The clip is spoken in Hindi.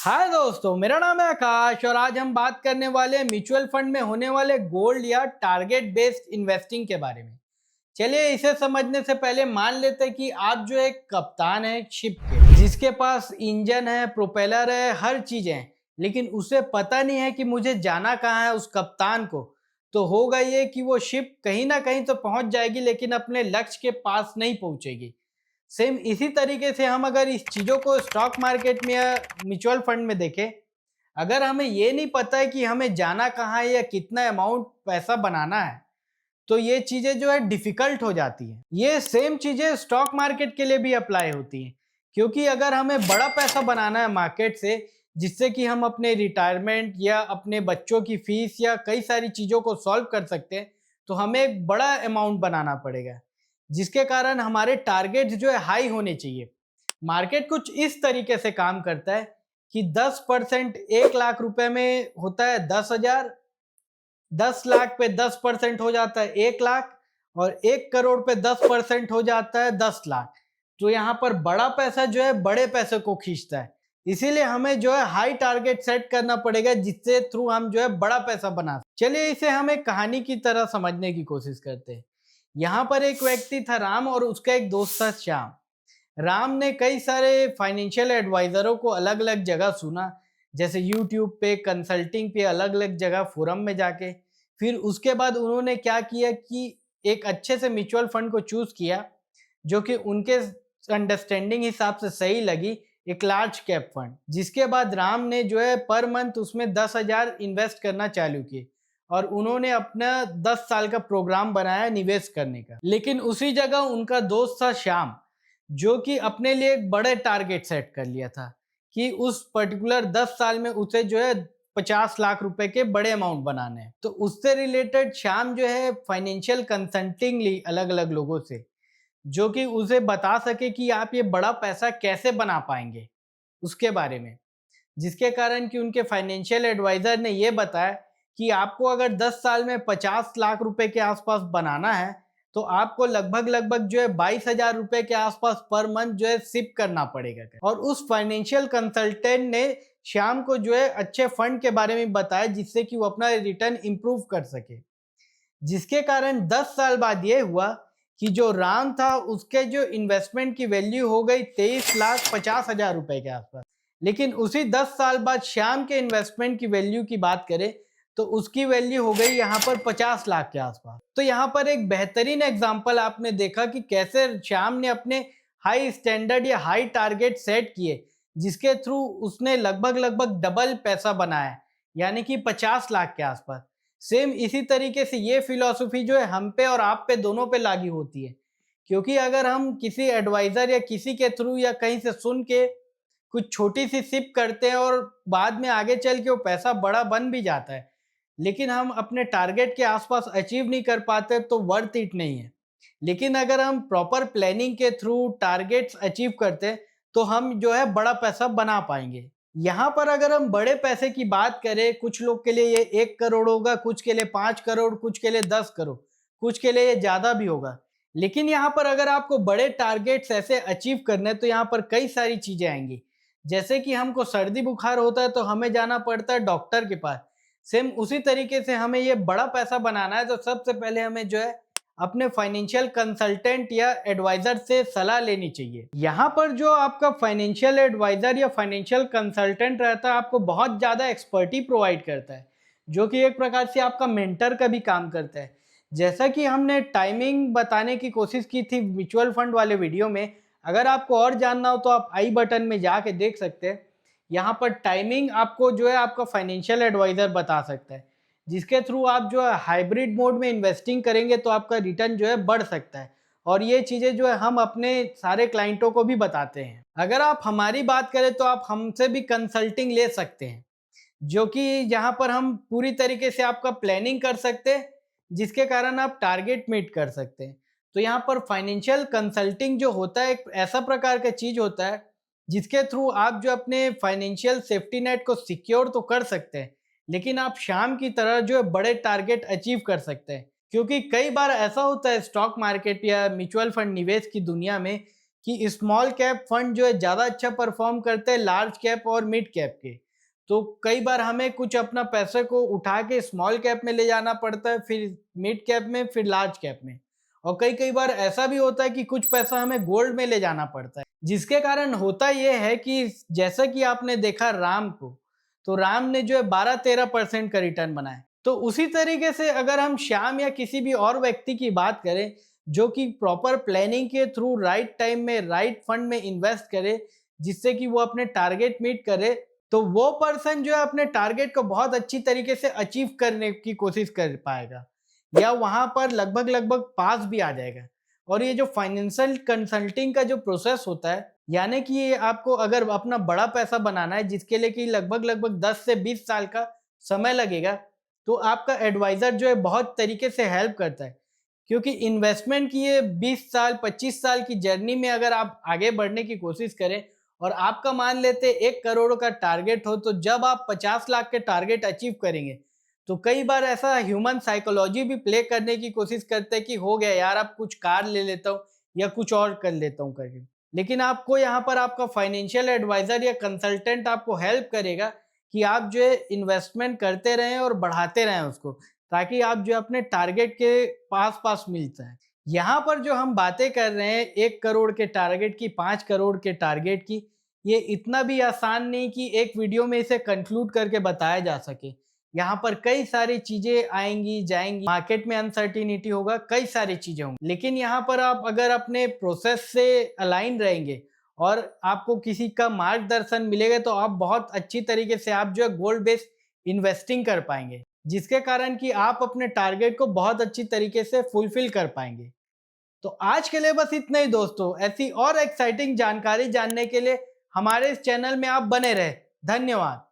हाय दोस्तों, मेरा नाम है आकाश और आज हम बात करने वाले हैं म्यूचुअल फंड में होने वाले गोल्ड या टारगेट बेस्ड इन्वेस्टिंग के बारे में। चलिए इसे समझने से पहले मान लेते हैं कि आप जो एक कप्तान है शिप के, जिसके पास इंजन है, प्रोपेलर है, हर चीज है, लेकिन उसे पता नहीं है कि मुझे जाना कहाँ है। उस कप्तान को तो होगा ये कि वो शिप कहीं ना कहीं तो पहुंच जाएगी, लेकिन अपने लक्ष्य के पास नहीं पहुंचेगी। सेम इसी तरीके से हम अगर इस चीज़ों को स्टॉक मार्केट में या म्यूचुअल फंड में देखें, अगर हमें ये नहीं पता है कि हमें जाना कहाँ है या कितना अमाउंट पैसा बनाना है, तो ये चीज़ें जो है डिफ़िकल्ट हो जाती हैं। ये सेम चीज़ें स्टॉक मार्केट के लिए भी अप्लाई होती हैं, क्योंकि अगर हमें बड़ा पैसा बनाना है मार्केट से, जिससे कि हम अपने रिटायरमेंट या अपने बच्चों की फ़ीस या कई सारी चीज़ों को सॉल्व कर सकते हैं, तो हमें एक बड़ा अमाउंट बनाना पड़ेगा, जिसके कारण हमारे टारगेट्स जो है हाई होने चाहिए। मार्केट कुछ इस तरीके से काम करता है कि 10% 1 लाख रुपए में होता है 10,000, 10 लाख पे 10% हो जाता है 1 लाख, और 1 करोड़ पे 10% हो जाता है 10 लाख। तो यहाँ पर बड़ा पैसा जो है बड़े पैसे को खींचता है। इसीलिए हमें जो है हाई टारगेट सेट करना पड़ेगा, जिससे थ्रू हम जो है बड़ा पैसा बना सकते। चलिए इसे हम एक कहानी की तरह समझने की कोशिश करते हैं। यहाँ पर एक व्यक्ति था राम और उसका एक दोस्त था श्याम। राम ने कई सारे फाइनेंशियल एडवाइजरों को अलग अलग जगह सुना, जैसे यूट्यूब पे, कंसल्टिंग पे, अलग अलग जगह फोरम में जाके। फिर उसके बाद उन्होंने क्या किया कि एक अच्छे से म्यूचुअल फंड को चूज किया, जो कि उनके अंडरस्टैंडिंग हिसाब से सही लगी, एक लार्ज कैप फंड। जिसके बाद राम ने जो है पर मंथ उसमें 10,000 इन्वेस्ट करना चालू किए, और उन्होंने अपना 10 साल का प्रोग्राम बनाया निवेश करने का। लेकिन उसी जगह उनका दोस्त था श्याम, जो कि अपने लिए एक बड़े टारगेट सेट कर लिया था कि उस पर्टिकुलर 10 साल में उसे जो है 50 लाख रुपए के बड़े अमाउंट बनाने हैं। तो उससे रिलेटेड श्याम जो है फाइनेंशियल कंसल्टिंग ली अलग अलग लोगों से, जो कि उसे बता सके कि आप ये बड़ा पैसा कैसे बना पाएंगे उसके बारे में। जिसके कारण कि उनके फाइनेंशियल एडवाइजर ने ये बताया कि आपको अगर 10 साल में 50 लाख रुपए के आसपास बनाना है, तो आपको लगभग लगभग जो है 22,000 रुपए के आसपास पर मंथ जो है सिप करना पड़ेगा। और उस फाइनेंशियल कंसल्टेंट ने श्याम को जो है अच्छे फंड के बारे में बताया, जिससे कि वो अपना रिटर्न इंप्रूव कर सके। जिसके कारण 10 साल बाद ये हुआ कि जो राम था उसके जो इन्वेस्टमेंट की वैल्यू हो गई 23,50,000 रुपए के आसपास। लेकिन उसी 10 साल बाद श्याम के इन्वेस्टमेंट की वैल्यू की बात करें, तो उसकी वैल्यू हो गई यहाँ पर 50 लाख के आसपास। तो यहाँ पर एक बेहतरीन एग्जांपल आपने देखा कि कैसे श्याम ने अपने हाई स्टैंडर्ड या हाई टारगेट सेट किए, जिसके थ्रू उसने लगभग लगभग डबल पैसा बनाया, यानी कि 50 लाख के आसपास। सेम इसी तरीके से ये फिलॉसफी जो है हम पे और आप पे दोनों पे लागू होती है, क्योंकि अगर हम किसी एडवाइजर या किसी के थ्रू या कहीं से सुन के कुछ छोटी सी सिप करते हैं और बाद में आगे चल के वो पैसा बड़ा बन भी जाता है, लेकिन हम अपने टारगेट के आसपास अचीव नहीं कर पाते, तो वर्थ इट नहीं है। लेकिन अगर हम प्रॉपर प्लानिंग के थ्रू टारगेट्स अचीव करते हैं, तो हम जो है बड़ा पैसा बना पाएंगे। यहाँ पर अगर हम बड़े पैसे की बात करें, कुछ लोग के लिए ये 1 करोड़ होगा, कुछ के लिए 5 करोड़, कुछ के लिए 10 करोड़, कुछ के लिए ये ज़्यादा भी होगा। लेकिन यहाँ पर अगर आपको बड़े टारगेट्स ऐसे अचीव करने हैं, तो यहाँ पर कई सारी चीज़ें आएंगी। जैसे कि हमको सर्दी बुखार होता है तो हमें जाना पड़ता है डॉक्टर के पास। सेम उसी तरीके से हमें ये बड़ा पैसा बनाना है, तो सबसे पहले हमें जो है अपने फाइनेंशियल कंसल्टेंट या एडवाइजर से सलाह लेनी चाहिए। यहाँ पर जो आपका फाइनेंशियल एडवाइजर या फाइनेंशियल कंसल्टेंट रहता है, आपको बहुत ज़्यादा एक्सपर्टी प्रोवाइड करता है, जो कि एक प्रकार से आपका मेंटर का भी काम करता है। जैसा कि हमने टाइमिंग बताने की कोशिश की थी म्यूचुअल फंड वाले वीडियो में, अगर आपको और जानना हो तो आप आई बटन में जाके देख सकते हैं। यहाँ पर टाइमिंग आपको जो है आपका फाइनेंशियल एडवाइजर बता सकता है, जिसके थ्रू आप जो है हाइब्रिड मोड में इन्वेस्टिंग करेंगे तो आपका रिटर्न जो है बढ़ सकता है। और ये चीज़ें जो है हम अपने सारे क्लाइंटों को भी बताते हैं। अगर आप हमारी बात करें तो आप हमसे भी कंसल्टिंग ले सकते हैं, जो कि यहाँ पर हम पूरी तरीके से आपका प्लानिंग कर सकते हैं, जिसके कारण आप टारगेट मीट कर सकते हैं। तो यहाँ पर फाइनेंशियल कंसल्टिंग जो होता है एक ऐसा प्रकार का चीज़ होता है, जिसके थ्रू आप जो अपने फाइनेंशियल सेफ्टी नेट को सिक्योर तो कर सकते हैं, लेकिन आप शाम की तरह जो है बड़े टारगेट अचीव कर सकते हैं। क्योंकि कई बार ऐसा होता है स्टॉक मार्केट या म्यूचुअल फंड निवेश की दुनिया में कि स्मॉल कैप फंड जो है ज़्यादा अच्छा परफॉर्म करते हैं लार्ज कैप और मिड कैप के। तो कई बार हमें कुछ अपना पैसे को उठा के स्मॉल कैप में ले जाना पड़ता है, फिर मिड कैप में, फिर लार्ज कैप में। और कई कई बार ऐसा भी होता है कि कुछ पैसा हमें गोल्ड में ले जाना पड़ता है, जिसके कारण होता ये है कि जैसा कि आपने देखा राम को, तो राम ने जो है 12-13% का रिटर्न बनाया। तो उसी तरीके से अगर हम श्याम या किसी भी और व्यक्ति की बात करें, जो कि प्रॉपर प्लानिंग के थ्रू राइट टाइम में राइट फंड में इन्वेस्ट करे, जिससे कि वो अपने टारगेट मीट करे, तो वो पर्सन जो है अपने टारगेट को बहुत अच्छी तरीके से अचीव करने की कोशिश कर पाएगा, या वहां पर लगभग लगभग पास भी आ जाएगा। और ये जो फाइनेंशियल कंसल्टिंग का जो प्रोसेस होता है, यानी कि ये आपको अगर अपना बड़ा पैसा बनाना है, जिसके लिए कि लगभग लगभग 10 से 20 साल का समय लगेगा, तो आपका एडवाइजर जो है बहुत तरीके से हेल्प करता है। क्योंकि इन्वेस्टमेंट की ये 20 साल 25 साल की जर्नी में अगर आप आगे बढ़ने की कोशिश करें, और आपका मान लेते 1 करोड़ का टारगेट हो, तो जब आप 50 लाख के टारगेट अचीव करेंगे, तो कई बार ऐसा ह्यूमन साइकोलॉजी भी प्ले करने की कोशिश करते हैं कि हो गया यार, अब कुछ कार ले लेता हूँ या कुछ और कर लेता हूँ करके। लेकिन आपको यहाँ पर आपका फाइनेंशियल एडवाइजर या कंसल्टेंट आपको हेल्प करेगा कि आप जो है इन्वेस्टमेंट करते रहें और बढ़ाते रहें उसको, ताकि आप जो है अपने टारगेट के पास-पास मिलता है। यहाँ पर जो हम बातें कर रहे हैं 1 करोड़ के टारगेट की, 5 करोड़ के टारगेट की, ये इतना भी आसान नहीं कि एक वीडियो में इसे कंक्लूड करके बताया जा सके। यहाँ पर कई सारी चीज़ें आएँगी, जाएँगी, मार्केट में अनसर्टेनिटी होगा, कई सारी चीज़ें होंगी। लेकिन यहाँ पर आप अगर अपने प्रोसेस से अलाइन रहेंगे और आपको किसी का मार्गदर्शन मिलेगा, तो आप बहुत अच्छी तरीके से आप जो है गोल्ड बेस्ड इन्वेस्टिंग कर पाएँगे, जिसके कारण कि आप अपने टारगेट को बहुत अच्छी तरीके से फुलफ़िल कर पाएँगे। तो आज के लिए बस इतना ही दोस्तों। ऐसी और एक्साइटिंग जानकारी जानने के लिए हमारे इस चैनल में आप बने रहें। धन्यवाद।